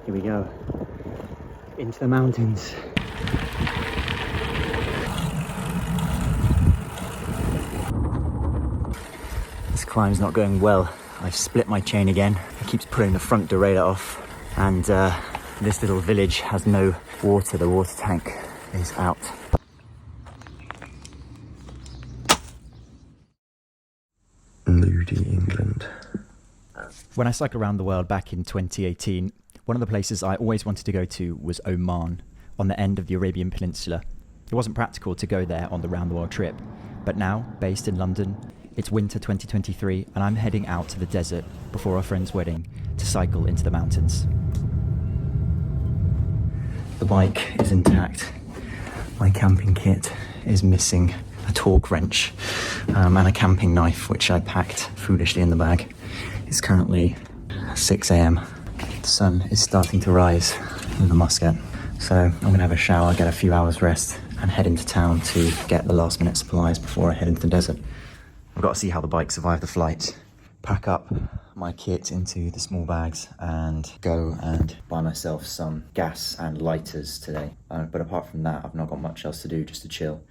Here we go. Into the mountains. This climb's not going well. I've split my chain again. It keeps pulling the front derailleur off, and this little village has no water. The water tank is out. Moody England. When I cycled around the world back in 2018, one of the places I always wanted to go to was Oman, on the end of the Arabian Peninsula. It wasn't practical to go there on the round the world trip, but now, based in London, it's winter 2023 and I'm heading out to the desert before a friend's wedding to cycle into the mountains. The bike is intact. My camping kit is missing a torque wrench and a camping knife, which I packed foolishly in the bag. It's currently 6 a.m. The sun is starting to rise in the Muscat, so I'm going to have a shower, get a few hours rest and head into town to get the last minute supplies before I head into the desert. I've got to see how the bike survived the flight, pack up my kit into the small bags and go and buy myself some gas and lighters today. But apart from that, I've not got much else to do, just to chill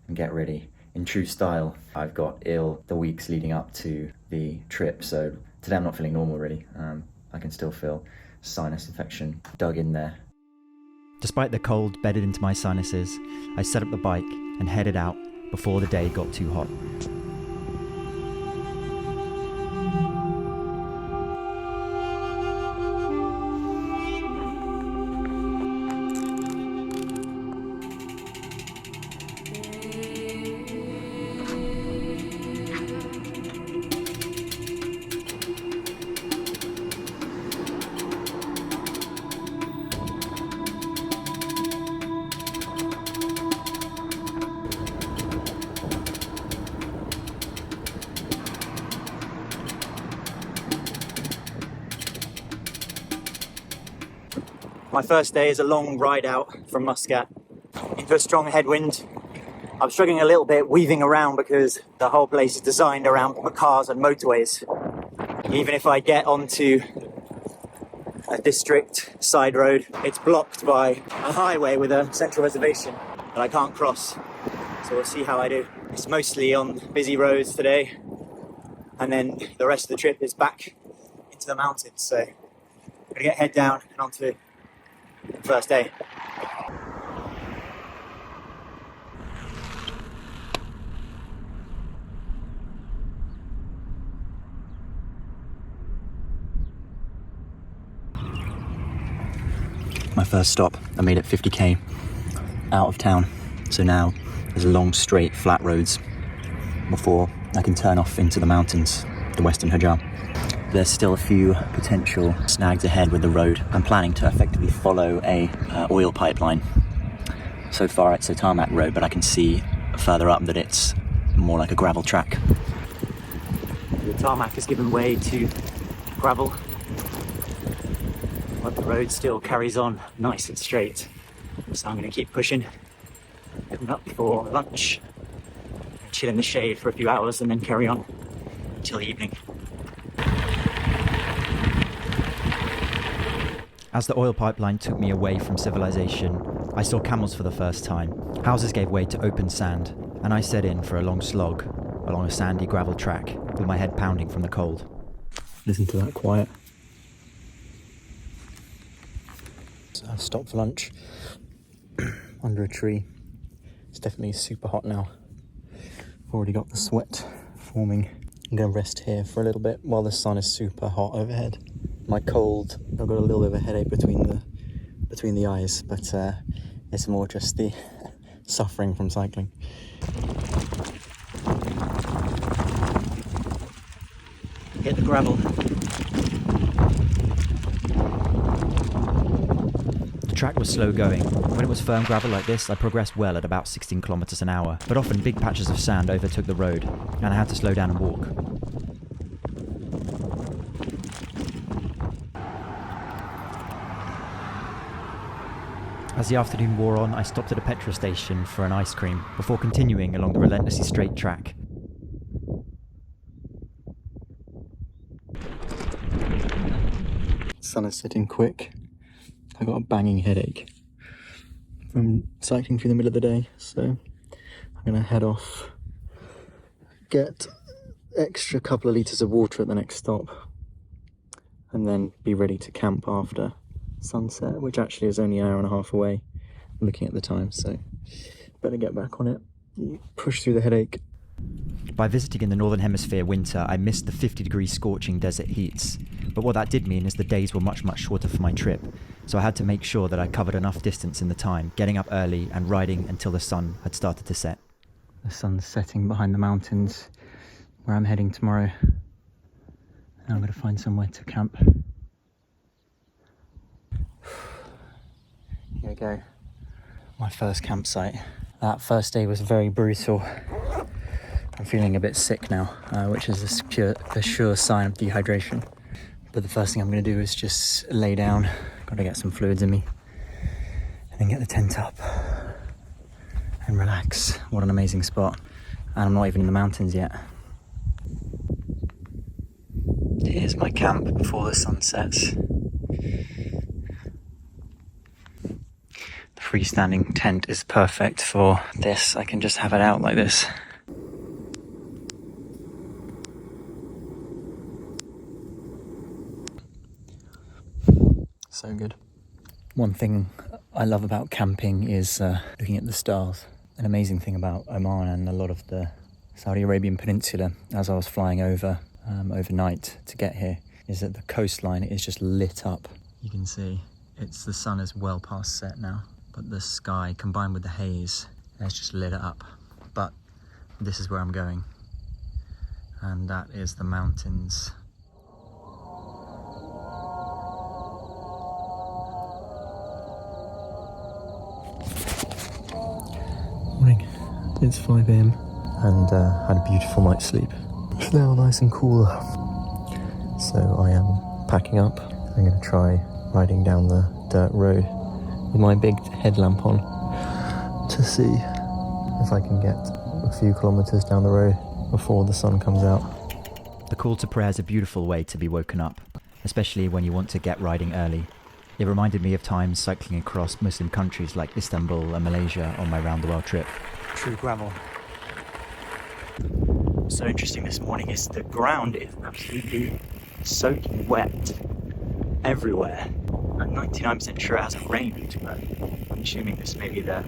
and get ready. In true style, I've got ill the weeks leading up to the trip, so today I'm not feeling normal really. I can still feel sinus infection dug in there. Despite the cold bedded into my sinuses, I set up the bike and headed out before the day got too hot. My first day is a long ride out from Muscat into a strong headwind. I'm struggling a little bit weaving around because the whole place is designed around cars and motorways. Even if I get onto a district side road, it's blocked by a highway with a central reservation that I can't cross. So we'll see how I do. It's mostly on busy roads today, and then the rest of the trip is back into the mountains. So I'm gonna get head down and onto first day. My first stop, I made it 50k out of town. So now there's long straight flat roads before I can turn off into the mountains, the Western Hijab. There's still a few potential snags ahead with the road. I'm planning to effectively follow a oil pipeline. So far it's a tarmac road, but I can see further up that it's more like a gravel track. The tarmac has given way to gravel, but the road still carries on nice and straight. So I'm going to keep pushing, getting up before lunch, chill in the shade for a few hours and then carry on until the evening. As the oil pipeline took me away from civilization, I saw camels for the first time. Houses gave way to open sand, and I set in for a long slog along a sandy gravel track with my head pounding from the cold. Listen to that quiet. So I stopped for lunch under a tree. It's definitely super hot now. I've already got the sweat forming. I'm going to rest here for a little bit while the sun is super hot overhead. My cold, I've got a little bit of a headache between the eyes, but it's more just the suffering from cycling. Hit the gravel. The track was slow going. When it was firm gravel like this, I progressed well at about 16 kilometers an hour, but often big patches of sand overtook the road, and I had to slow down and walk. As the afternoon wore on, I stopped at a petrol station for an ice cream before continuing along the relentlessly straight track. The sun is setting quick. I got a banging headache from cycling through the middle of the day, so I'm gonna head off, get extra couple of litres of water at the next stop, and then be ready to camp after sunset, which actually is only an hour and a half away, looking at the time, so better get back on it, push through the headache. By visiting in the Northern Hemisphere winter, I missed the 50-degree scorching desert heats. But what that did mean is the days were much, much shorter for my trip. So I had to make sure that I covered enough distance in the time, getting up early and riding until the sun had started to set. The sun's setting behind the mountains where I'm heading tomorrow. And I'm going to find somewhere to camp. Here we go. My first campsite. That first day was very brutal. I'm feeling a bit sick now, which is a sure sign of dehydration. But the first thing I'm going to do is just lay down. Got to get some fluids in me. And then get the tent up and relax. What an amazing spot. And I'm not even in the mountains yet. Here's my camp before the sun sets. The freestanding tent is perfect for this. I can just have it out like this. So good. One thing I love about camping is looking at the stars. An amazing thing about Oman and a lot of the Saudi Arabian Peninsula, as I was flying over overnight to get here, is that the coastline is just lit up. You can see the sun is well past set now, but the sky combined with the haze has just lit it up. But this is where I'm going, and that is the mountains. Morning, it's 5 AM and had a beautiful night's sleep. It's now nice and cool, so I am packing up. I'm going to try riding down the dirt road with my big headlamp on to see if I can get a few kilometres down the road before the sun comes out. The call to prayer is a beautiful way to be woken up, especially when you want to get riding early. It reminded me of times cycling across Muslim countries like Istanbul and Malaysia on my round-the-world trip. True gravel. What's so interesting this morning is the ground is absolutely soaking wet everywhere. I'm 99% sure it hasn't rained, but I'm assuming this may be the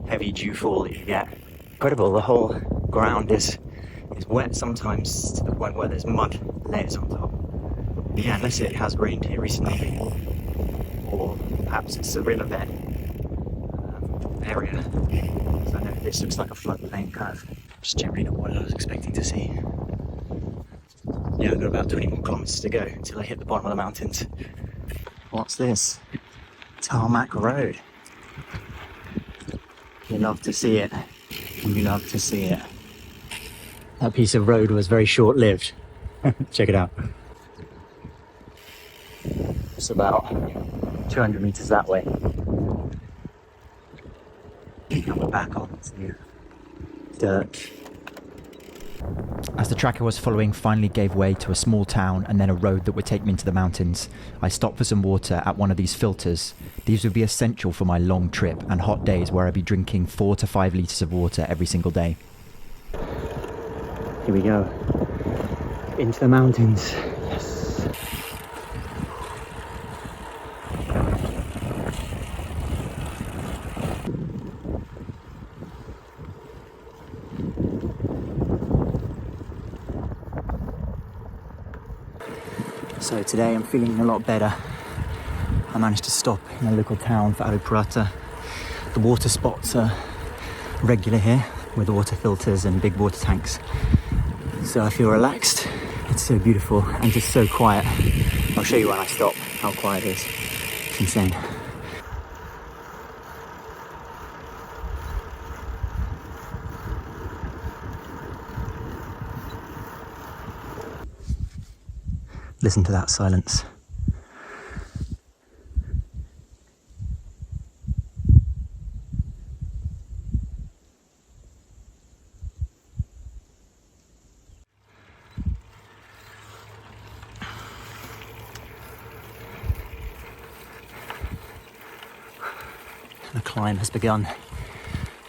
heavy dewfall that you get. Incredible, the whole ground is wet sometimes to the point where there's mud layers on top. But yeah, unless it has rained here recently, or perhaps it's a riverbed area. So I know this looks like a floodplain curve. Just generally not what I was expecting to see. Yeah, I've got about 20 more kilometres to go until I hit the bottom of the mountains. What's this? Tarmac road. You love to see it. You love to see it. That piece of road was very short-lived. Check it out. It's about 200 metres that way. And we're back on to dirt. As the track I was following finally gave way to a small town and then a road that would take me into the mountains, I stopped for some water at one of these filters. These would be essential for my long trip and hot days where I'd be drinking 4 to 5 litres of water every single day. Here we go. Into the mountains. Yes. So today I'm feeling a lot better. I managed to stop in a local town for Abu Purata. The water spots are regular here with water filters and big water tanks. So I feel relaxed. It's so beautiful and just so quiet. I'll show you when I stop how quiet it is. It's insane. Listen to that silence. The climb has begun.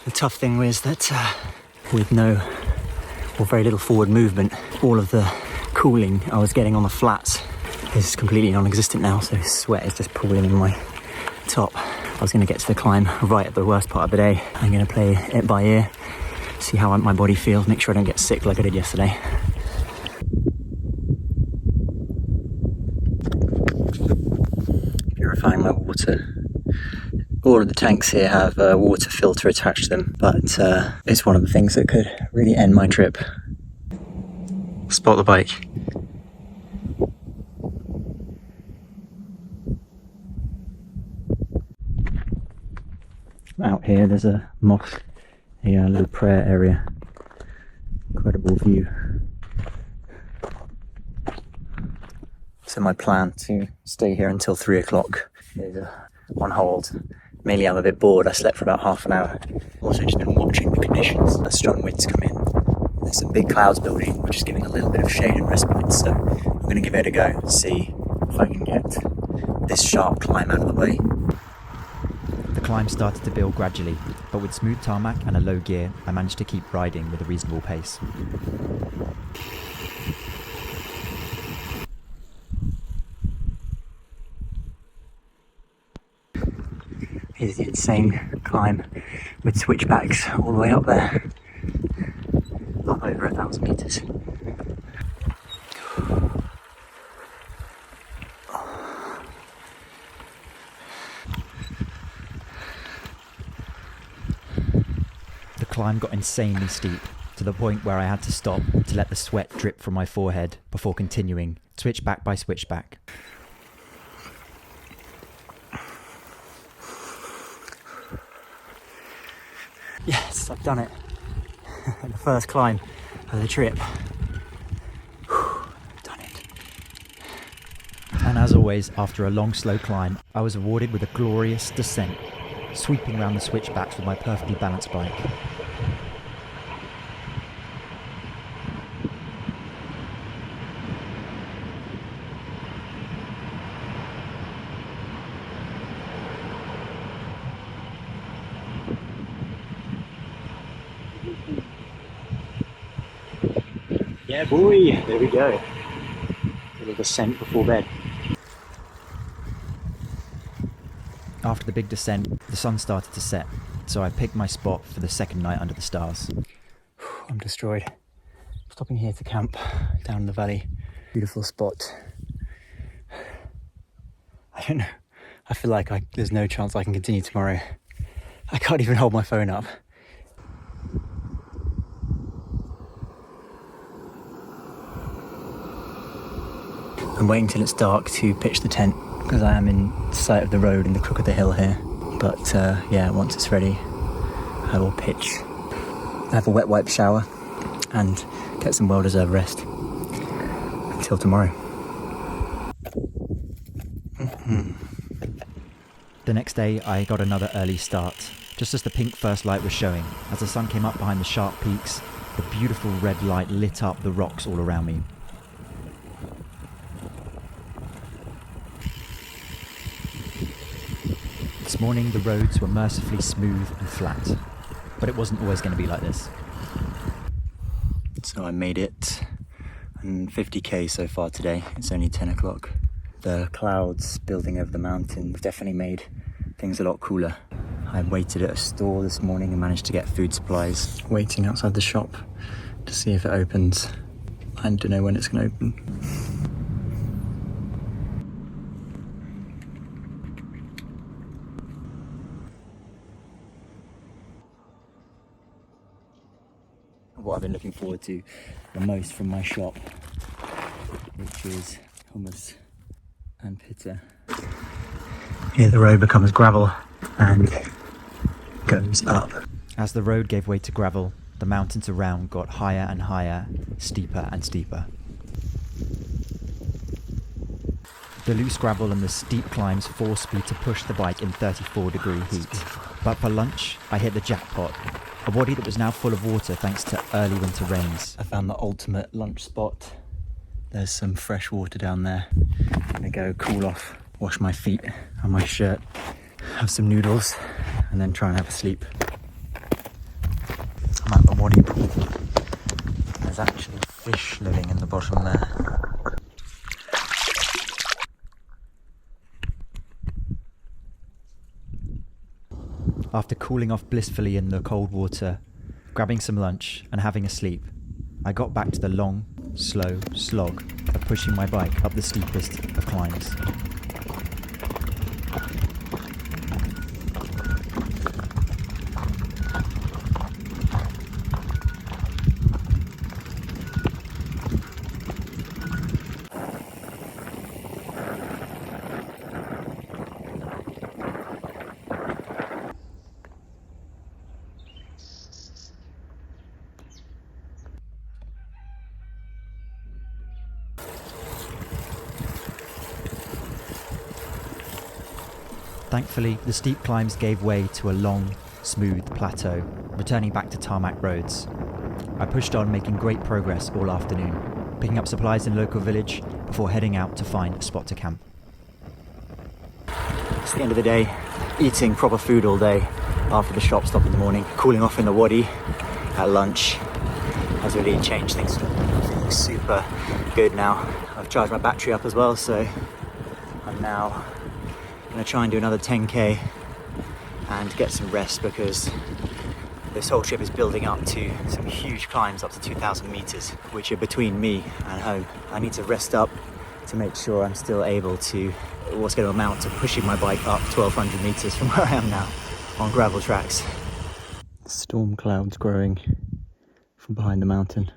The tough thing was that with no or very little forward movement, all of the cooling I was getting on the flats is completely non-existent now, so sweat is just pooling in my top. I was going to get to the climb right at the worst part of the day. I'm going to play it by ear, see how my body feels, make sure I don't get sick like I did yesterday. Purifying my water. All of the tanks here have a water filter attached to them, but it's one of the things that could really end my trip. Spot the bike. Out here there's a mosque, a little prayer area. Incredible view. So my plan to stay here until 3 o'clock is on hold. Mainly I'm a bit bored. I slept for about half an hour. Also just been watching the conditions. A strong winds come in. There's some big clouds building, which is giving a little bit of shade and respite. So I'm going to give it a go, see if I can get this sharp climb out of the way. The climb started to build gradually, but with smooth tarmac and a low gear, I managed to keep riding with a reasonable pace. Here's the insane climb with switchbacks all the way up there. Up over 1,000 meters. The climb got insanely steep, to the point where I had to stop to let the sweat drip from my forehead before continuing, switchback by switchback. Yes, I've done it. The first climb of the trip. Done it. And as always, after a long, slow climb, I was awarded with a glorious descent, sweeping around the switchbacks with my perfectly balanced bike. Yeah, boy, there we go. Little descent before bed. After the big descent, the sun started to set, so I picked my spot for the second night under the stars. I'm destroyed. Stopping here to camp down in the valley. Beautiful spot. I don't know. I feel like there's no chance I can continue tomorrow. I can't even hold my phone up. I'm waiting till it's dark to pitch the tent because I am in sight of the road in the crook of the hill here. But yeah, once it's ready, I will pitch. Have a wet wipe shower and get some well-deserved rest until tomorrow. The next day, I got another early start, just as the pink first light was showing. As the sun came up behind the sharp peaks, the beautiful red light lit up the rocks all around me. This morning, the roads were mercifully smooth and flat, but it wasn't always going to be like this. So I made it, and 50k so far today. It's only 10 o'clock. The clouds building over the mountain definitely made things a lot cooler. I waited at a store this morning and managed to get food supplies. Waiting outside the shop to see if it opens. I don't know when it's going to open. What I've been looking forward to the most from my shop, which is hummus and pita. Here the road becomes gravel and goes up. As the road gave way to gravel, the mountains around got higher and higher, steeper and steeper. The loose gravel and the steep climbs forced me to push the bike in 34-degree heat. But for lunch, I hit the jackpot. A body that was now full of water thanks to early winter rains. I found the ultimate lunch spot. There's some fresh water down there. I'm gonna go cool off, wash my feet and my shirt, have some noodles and then try and have a sleep. I'm at the wadi pool. There's actually fish living in the bottom there. After cooling off blissfully in the cold water, grabbing some lunch and having a sleep, I got back to the long, slow slog of pushing my bike up the steepest of climbs. Thankfully, the steep climbs gave way to a long, smooth plateau, returning back to tarmac roads. I pushed on, making great progress all afternoon, picking up supplies in a local village before heading out to find a spot to camp. It's the end of the day, eating proper food all day after the shop stop in the morning, cooling off in the wadi at lunch has really changed things. I'm feeling super good now. I've charged my battery up as well, so I'm now going to try and do another 10k and get some rest, because this whole trip is building up to some huge climbs up to 2,000 meters, which are between me and home. I need to rest up to make sure I'm still able to, what's going to amount to pushing my bike up 1,200 meters from where I am now on gravel tracks. Storm clouds growing from behind the mountain.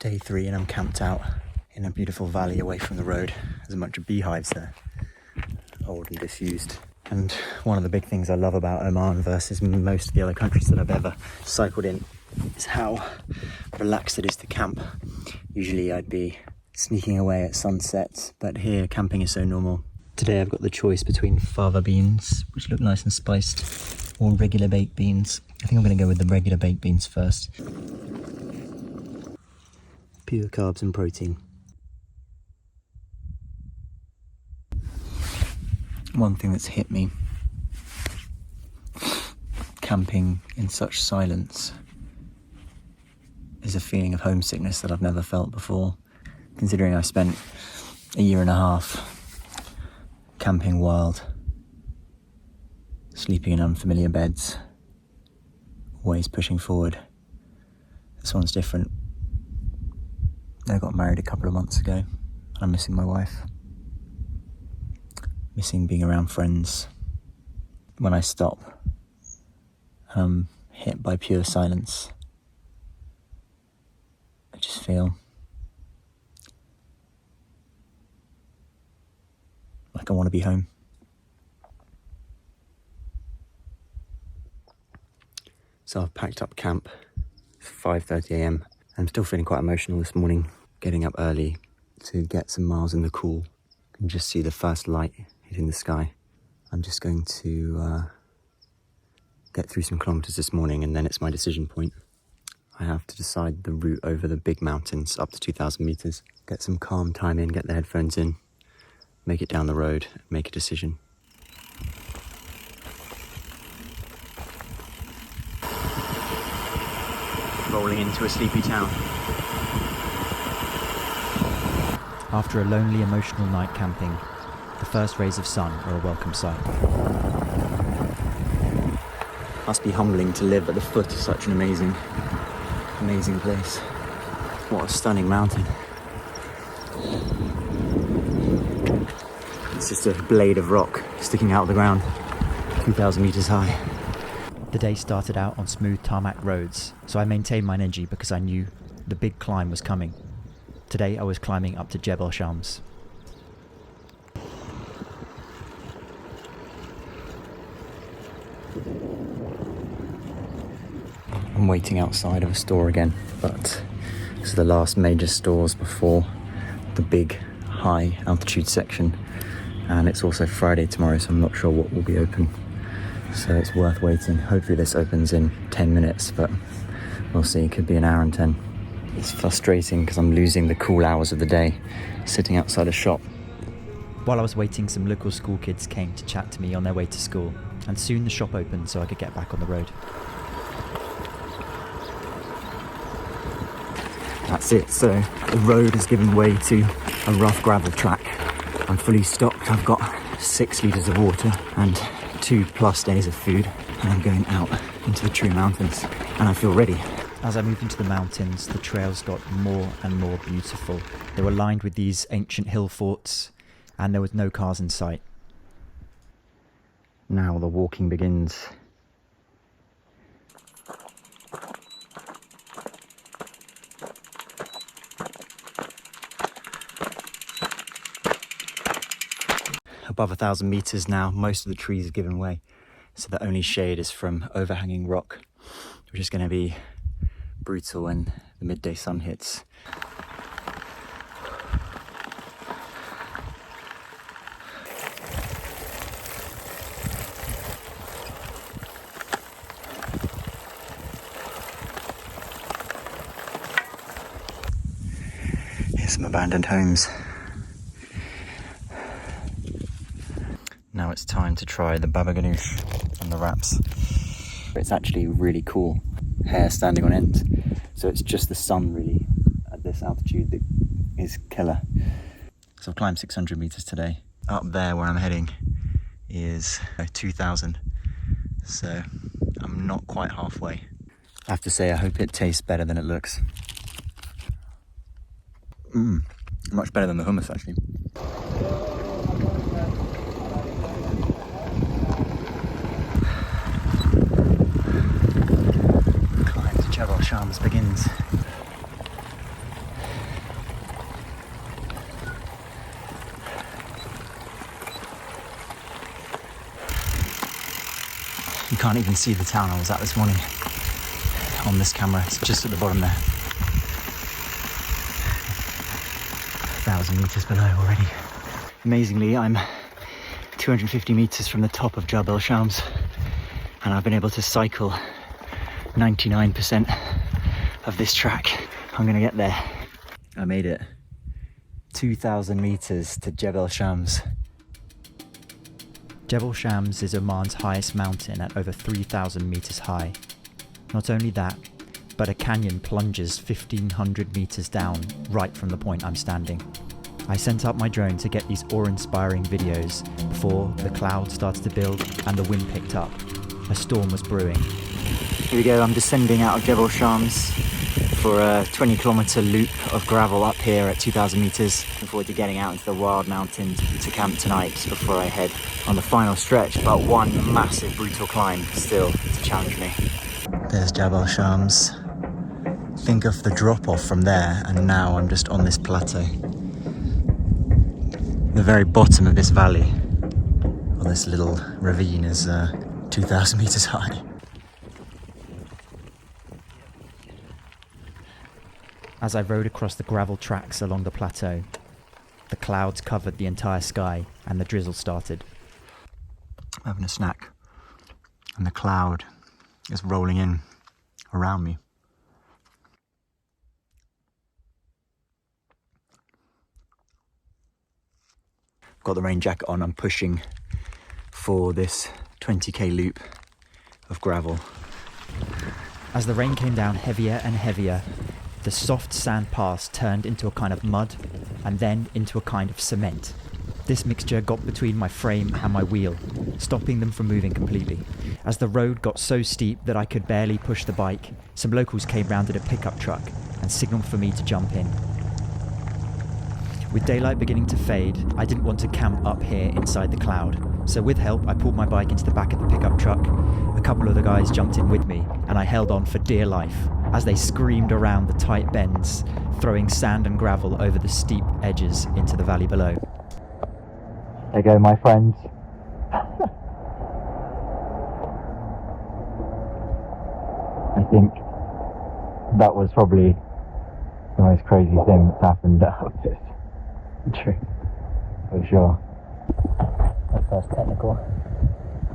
Day 3 and I'm camped out in a beautiful valley away from the road. There's a bunch of beehives there, old and disused. And one of the big things I love about Oman versus most of the other countries that I've ever cycled in is how relaxed it is to camp. Usually I'd be sneaking away at sunset, but here camping is so normal. Today I've got the choice between fava beans, which look nice and spiced, or regular baked beans. I think I'm going to go with the regular baked beans first. Pure carbs and protein. One thing that's hit me camping in such silence is a feeling of homesickness that I've never felt before, considering I spent a year and a half camping wild, sleeping in unfamiliar beds, always pushing forward. This one's different. I got married a couple of months ago and I'm missing my wife. Missing being around friends. When I stop, I'm hit by pure silence. I just feel like I want to be home. So I've packed up camp. It's 5:30 a.m. I'm still feeling quite emotional this morning, getting up early to get some miles in the cool. You can just see the first light hitting the sky. I'm just going to get through some kilometres this morning, and then it's my decision point. I have to decide the route over the big mountains up to 2,000 metres, get some calm time in, get the headphones in, make it down the road, make a decision. Rolling into a sleepy town. After a lonely, emotional night camping, the first rays of sun are a welcome sight. Must be humbling to live at the foot of such an amazing place. What a stunning mountain. It's just a blade of rock sticking out of the ground, 2,000 meters high. The day started out on smooth tarmac roads, so I maintained my energy because I knew the big climb was coming. Today I was climbing up to Jebel. I'm waiting outside of a store again, but this is the last major stores before the big high altitude section, and it's also Friday tomorrow, so I'm not sure what will be open, so it's worth waiting. Hopefully this opens in 10 minutes, but we'll see. It could be an hour and 10. It's frustrating because I'm losing the cool hours of the day sitting outside a shop. While I was waiting, some local school kids came to chat to me on their way to school, and soon the shop opened so I could get back on the road. That's it, so the road has given way to a rough gravel track. I'm fully stocked, I've got 6 litres of water and 2+ days of food, and I'm going out into the true mountains, and I feel ready. As I moved into the mountains, the trails got more and more beautiful. They were lined with these ancient hill forts, and there was no cars in sight. Now the walking begins. Above 1,000 meters now, most of the trees have given way, so the only shade is from overhanging rock, which is going to be brutal when the midday sun hits. Here's some abandoned homes. Now it's time to try the baba ganoush and the wraps. It's actually really cool. Hair standing on end. So it's just the sun really at this altitude that is killer. So I've climbed 600 meters today. Up there where I'm heading is 2,000. So I'm not quite halfway. I have to say, I hope it tastes better than it looks. Much better than the hummus actually. Climb to Jebel begins. You can't even see the town I was at this morning on this camera. It's just at the bottom there. 1,000 meters below already. Amazingly, I'm 250 meters from the top of Jebel Shams, and I've been able to cycle 99% of this track. I'm gonna get there. I made it. 2,000 meters to Jebel Shams. Jebel Shams is Oman's highest mountain at over 3,000 meters high. Not only that, but a canyon plunges 1,500 meters down right from the point I'm standing. I sent up my drone to get these awe-inspiring videos before the cloud started to build and the wind picked up. A storm was brewing. Here we go, I'm descending out of Jebel Shams for a 20-kilometer loop of gravel up here at 2,000 meters. Looking forward to getting out into the wild mountains to camp tonight before I head on the final stretch, but one massive brutal climb still to challenge me. There's Jebel Shams. Think of the drop-off from there, and now I'm just on this plateau. The very bottom of this valley, or this little ravine, is 2,000 meters high. As I rode across the gravel tracks along the plateau, the clouds covered the entire sky and the drizzle started. I'm having a snack, and the cloud is rolling in around me. I've got the rain jacket on, I'm pushing for this 20k loop of gravel. As the rain came down heavier and heavier, the soft sand pass turned into a kind of mud and then into a kind of cement. This mixture got between my frame and my wheel, stopping them from moving completely. As the road got so steep that I could barely push the bike, some locals came round in a pickup truck and signalled for me to jump in. With daylight beginning to fade, I didn't want to camp up here inside the cloud, so with help I pulled my bike into the back of the pickup truck. A couple of the guys jumped in with me, and I held on for dear life as they screamed around the tight bends, throwing sand and gravel over the steep edges into the valley below. There you go, my friends. I think that was probably the most crazy thing that's happened out of this trip, for sure. My first technical,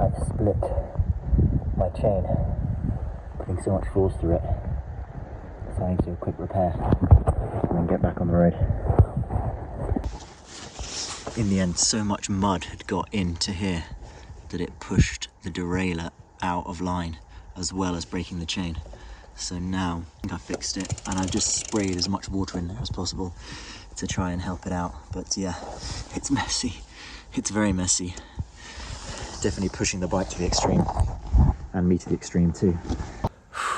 I've split my chain, putting so much force through it, so I need to do a quick repair and then get back on the road. in the end, so much mud had got into here that it pushed the derailleur out of line, as well as breaking the chain. So now I think I fixed it, and I've just sprayed as much water in there as possible to try and help it out. But yeah, it's messy. It's very messy. Definitely pushing the bike to the extreme, and me to the extreme too.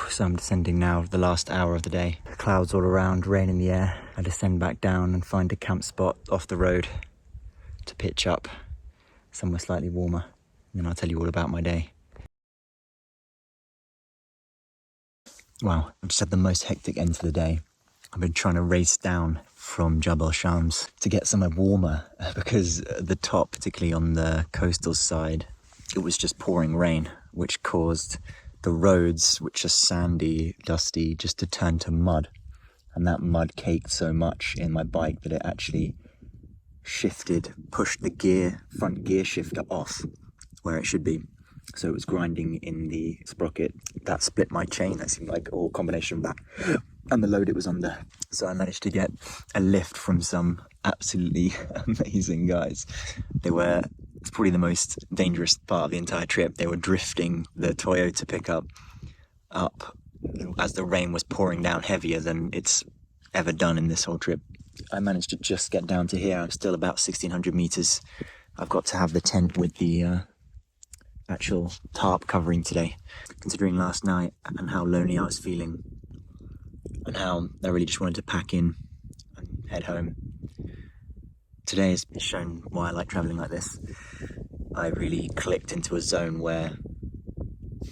So I'm descending now, the last hour of the day. Clouds all around, rain in the air. I descend back down and find a camp spot off the road to pitch up somewhere slightly warmer. And then I'll tell you all about my day. Wow, I've just had the most hectic end to the day. I've been trying to race down from Jebel to get somewhere warmer because at the top, particularly on the coastal side, it was just pouring rain, which caused the roads, which are sandy, dusty, just to turn to mud. And that mud caked so much in my bike that it actually pushed the front gear shifter off where it should be. So it was grinding in the sprocket. That split my chain. That seemed like a combination of that and the load it was under. So I managed to get a lift from some absolutely amazing guys. It's probably the most dangerous part of the entire trip. They were drifting the Toyota pickup up as the rain was pouring down heavier than it's ever done in this whole trip. I managed to just get down to here. I'm still about 1,600 meters. I've got to have the tent with the actual tarp covering today. Considering last night and how lonely I was feeling and how I really just wanted to pack in and head home. Today has shown why I like traveling like this. I really clicked into a zone where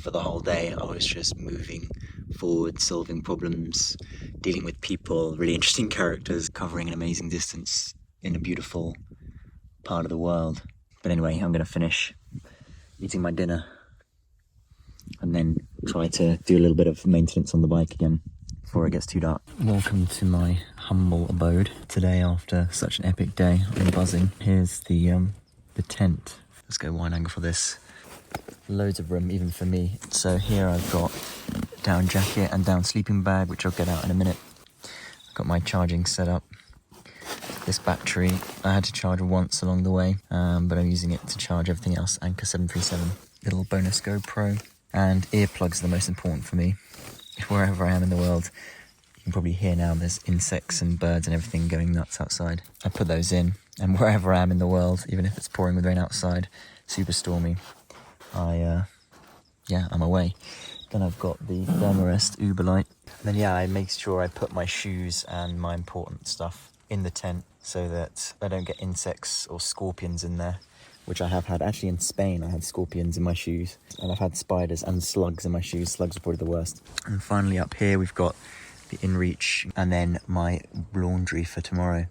for the whole day I was just moving forward, solving problems, dealing with people, really interesting characters, covering an amazing distance in a beautiful part of the world. But anyway, I'm going to finish eating my dinner and then try to do a little bit of maintenance on the bike again before it gets too dark. Welcome to my humble abode today after such an epic day. I'm buzzing. Here's the tent. Let's go wide angle for this. Loads of room even for me. So here I've got down jacket and down sleeping bag, which I'll get out in a minute. I've got my charging set up. This battery I had to charge once along the way, but I'm using it to charge everything else. Anchor 737, little bonus GoPro, and earplugs are the most important for me. Wherever I am in the world, you can probably hear now there's insects and birds and everything going nuts outside. I put those in, and wherever I am in the world, even if it's pouring with rain outside, super stormy, I'm away. Then I've got the Thermarest Uberlight. Then I make sure I put my shoes and my important stuff in the tent so that I don't get insects or scorpions in there, which I have had. Actually in Spain I had scorpions in my shoes, and I've had spiders and slugs in my shoes. Slugs are probably the worst. And finally up here we've got the InReach, and then my laundry for tomorrow,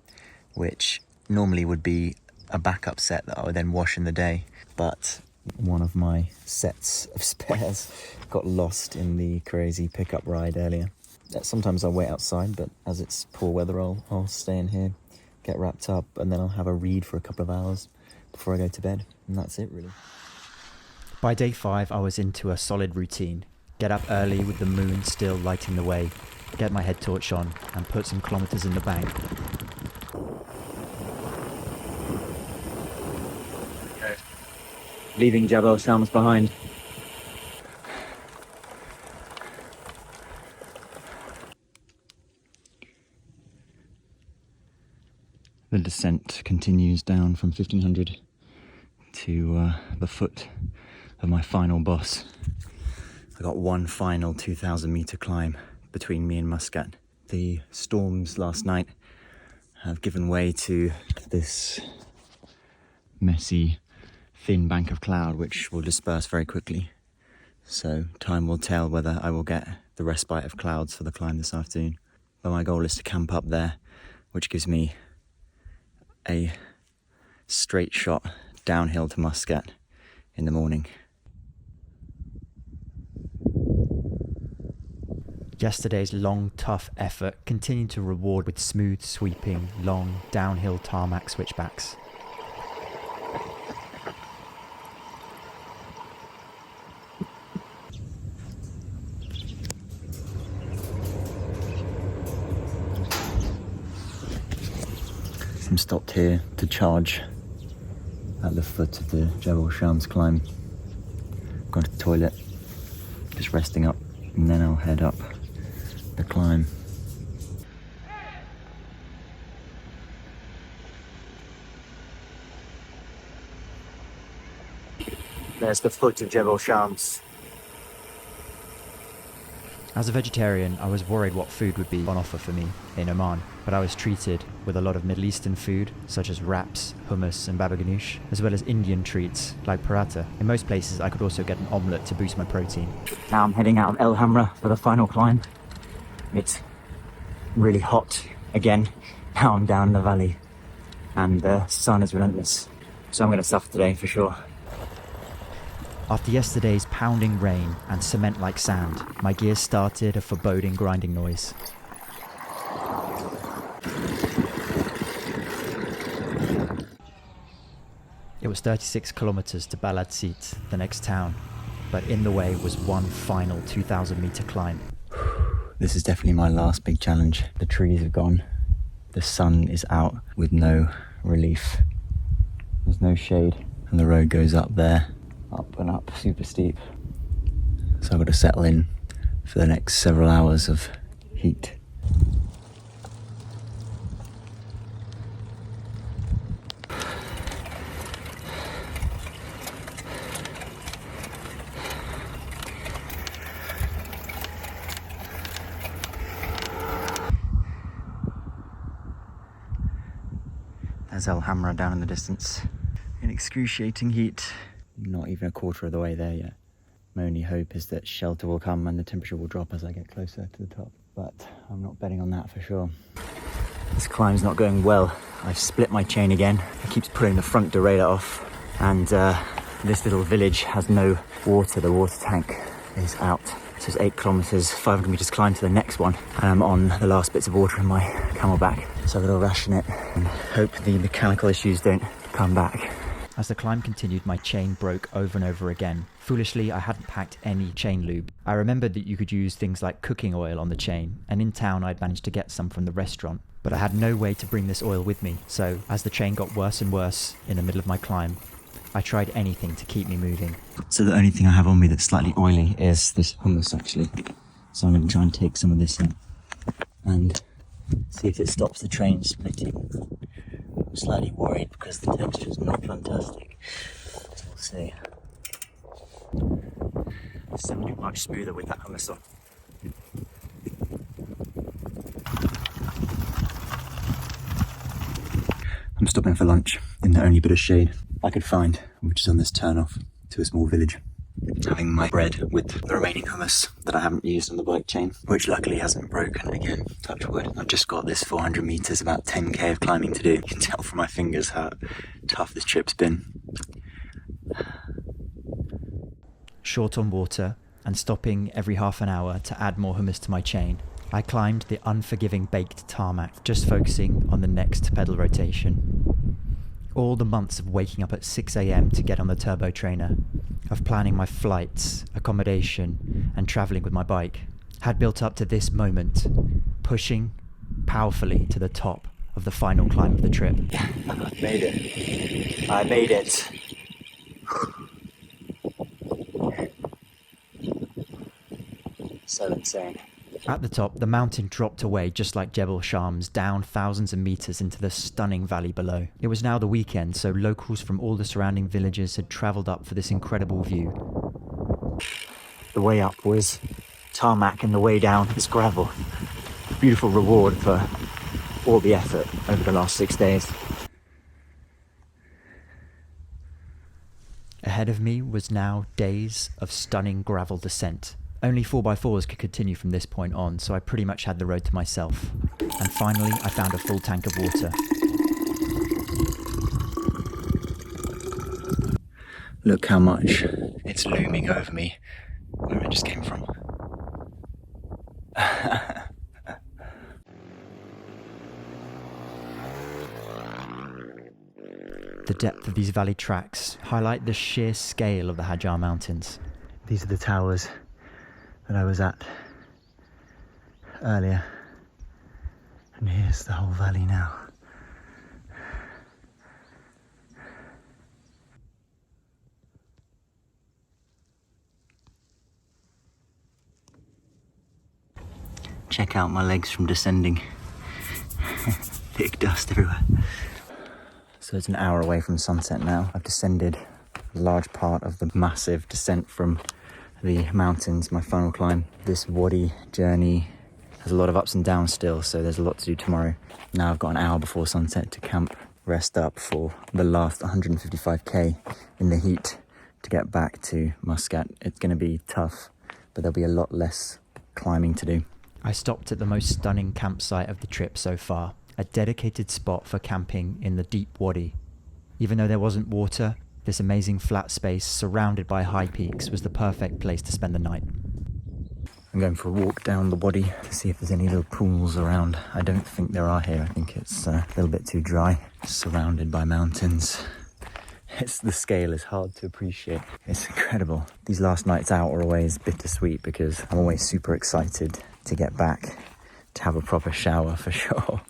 which normally would be a backup set that I would then wash in the day, but one of my sets of spares got lost in the crazy pickup ride earlier. Sometimes I'll wait outside, but as it's poor weather, I'll stay in here, get wrapped up, and then I'll have a read for a couple of hours before I go to bed. And that's it, really. By day 5, I was into a solid routine. Get up early with the moon still lighting the way, get my head torch on, and put some kilometers in the bank. Okay. Leaving Jebel behind. The descent continues down from 1,500 to the foot of my final boss. I got one final 2,000 meter climb between me and Muscat. The storms last night have given way to this messy, thin bank of cloud which will disperse very quickly. So time will tell whether I will get the respite of clouds for the climb this afternoon. But my goal is to camp up there, which gives me a straight shot downhill to Muscat in the morning. Yesterday's long, tough effort continued to reward with smooth, sweeping, long, downhill tarmac switchbacks. I'm stopped here to charge at the foot of the Jebel Shams climb. Gone to the toilet, just resting up, and then I'll head up the climb. There's the foot of Jebel Shams. As a vegetarian, I was worried what food would be on offer for me in Oman, but I was treated with a lot of Middle Eastern food, such as wraps, hummus and baba ganoush, as well as Indian treats like paratha. In most places, I could also get an omelette to boost my protein. Now I'm heading out of El Hamra for the final climb. It's really hot again. Now I'm down in the valley and the sun is relentless. So I'm going to suffer today for sure. After yesterday's pounding rain and cement-like sand, my gears started a foreboding grinding noise. It was 36 kilometers to Balad Sit, the next town, but in the way was one final 2,000-meter climb. This is definitely my last big challenge. The trees have gone. The sun is out with no relief. There's no shade. And the road goes up there. Up and up, super steep. So I've got to settle in for the next several hours of heat. There's El Hamra down in the distance. In excruciating heat. Not even a quarter of the way there yet. My only hope is that shelter will come and the temperature will drop as I get closer to the top. But I'm not betting on that for sure. This climb's not going well. I've split my chain again. It keeps pulling the front derailleur off. And this little village has no water. The water tank is out. So it's 8 kilometers, 500 meters climb to the next one. And I'm on the last bits of water in my camelback. So I've got to ration it and hope the mechanical issues don't come back. As the climb continued, my chain broke over and over again. Foolishly, I hadn't packed any chain lube. I remembered that you could use things like cooking oil on the chain, and in town I'd managed to get some from the restaurant. But I had no way to bring this oil with me, so as the chain got worse and worse in the middle of my climb, I tried anything to keep me moving. So the only thing I have on me that's slightly oily is this hummus actually. So I'm going to try and take some of this in and see if it stops the train splitting. I'm slightly worried because the texture is not fantastic. So we'll see. It's definitely much smoother with that hummus on. I'm stopping for lunch in the only bit of shade I could find, which is on this turn-off to a small village. Having my bread with the remaining hummus that I haven't used on the bike chain, which luckily hasn't broken again, touch wood. I've just got this 400 meters, about 10k of climbing to do. You can tell from my fingers how tough this trip's been. Short on water and stopping every half an hour to add more hummus to my chain, I climbed the unforgiving baked tarmac, just focusing on the next pedal rotation. All the months of waking up at 6 a.m. to get on the turbo trainer, of planning my flights, accommodation, and travelling with my bike, had built up to this moment, pushing powerfully to the top of the final climb of the trip. I made it. I made it. So insane. At the top, the mountain dropped away just like Jebel Shams, down thousands of meters into the stunning valley below. It was now the weekend, so locals from all the surrounding villages had travelled up for this incredible view. The way up was tarmac and the way down is gravel. Beautiful reward for all the effort over the last 6 days. Ahead of me was now days of stunning gravel descent. Only 4x4s could continue from this point on, so I pretty much had the road to myself. And finally, I found a full tank of water. Look how much it's looming over me where I just came from. The depth of these valley tracks highlight the sheer scale of the Hajar Mountains. These are the towers that I was at earlier, and here's the whole valley now. Check out my legs from descending. Thick dust everywhere. So it's an hour away from sunset now. I've descended a large part of the massive descent from the mountains, my final climb. This wadi journey has a lot of ups and downs still, so there's a lot to do tomorrow. Now I've got an hour before sunset to camp, rest up for the last 155k in the heat to get back to Muscat. It's going to be tough, but there'll be a lot less climbing to do. I stopped at the most stunning campsite of the trip so far, a dedicated spot for camping in the deep wadi. Even though there wasn't water, this amazing flat space surrounded by high peaks was the perfect place to spend the night. I'm going for a walk down the wadi to see if there's any little pools around. I don't think there are here. I think it's a little bit too dry, surrounded by mountains. The scale is hard to appreciate. It's incredible. These last nights out are always bittersweet because I'm always super excited to get back, to have a proper shower for sure,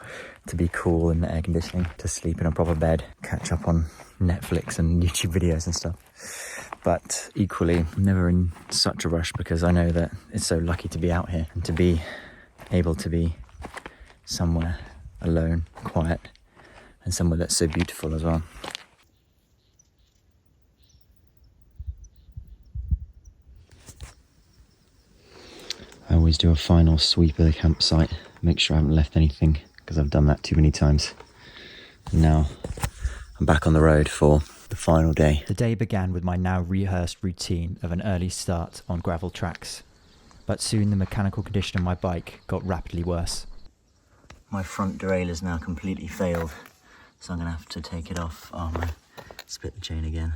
to be cool in the air conditioning, to sleep in a proper bed, catch up on Netflix and YouTube videos and stuff. But equally, I'm never in such a rush because I know that it's so lucky to be out here and to be able to be somewhere alone, quiet, and somewhere that's so beautiful as well. I always do a final sweep of the campsite, make sure I haven't left anything because I've done that too many times. And now I'm back on the road for the final day. The day began with my now rehearsed routine of an early start on gravel tracks, but soon the mechanical condition of my bike got rapidly worse. My front derailleur's now completely failed, so I'm going to have to take it off. Oh man, split the chain again.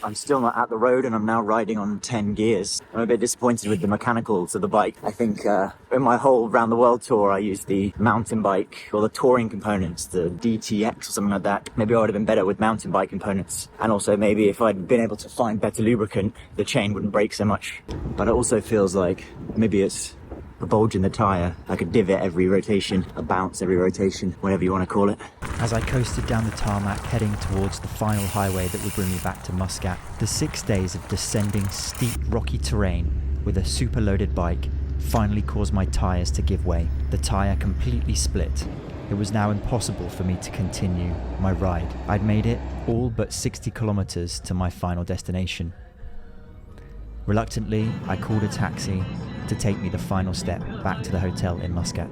I'm still not at the road and I'm now riding on 10 gears. I'm a bit disappointed with the mechanicals of the bike. I think in my whole round the world tour I used the mountain bike or the touring components, the DTX or something like that. Maybe I would have been better with mountain bike components. And also maybe if I'd been able to find better lubricant, the chain wouldn't break so much. But it also feels like maybe it's a bulge in the tyre, like a divot every rotation, a bounce every rotation, whatever you want to call it. As I coasted down the tarmac heading towards the final highway that would bring me back to Muscat, the 6 days of descending steep rocky terrain with a super loaded bike finally caused my tyres to give way. The tyre completely split. It was now impossible for me to continue my ride. I'd made it all but 60 kilometers to my final destination. Reluctantly, I called a taxi to take me the final step back to the hotel in Muscat.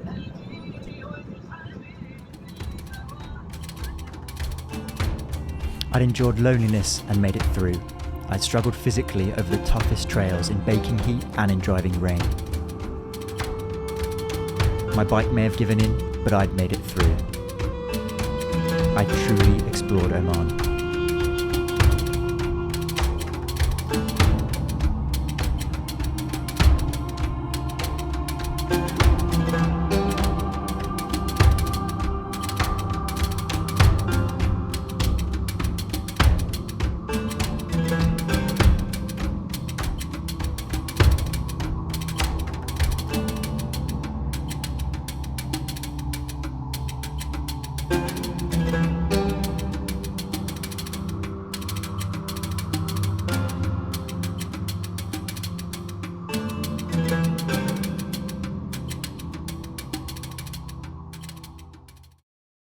I'd endured loneliness and made it through. I'd struggled physically over the toughest trails in baking heat and in driving rain. My bike may have given in, but I'd made it through. I truly explored Oman.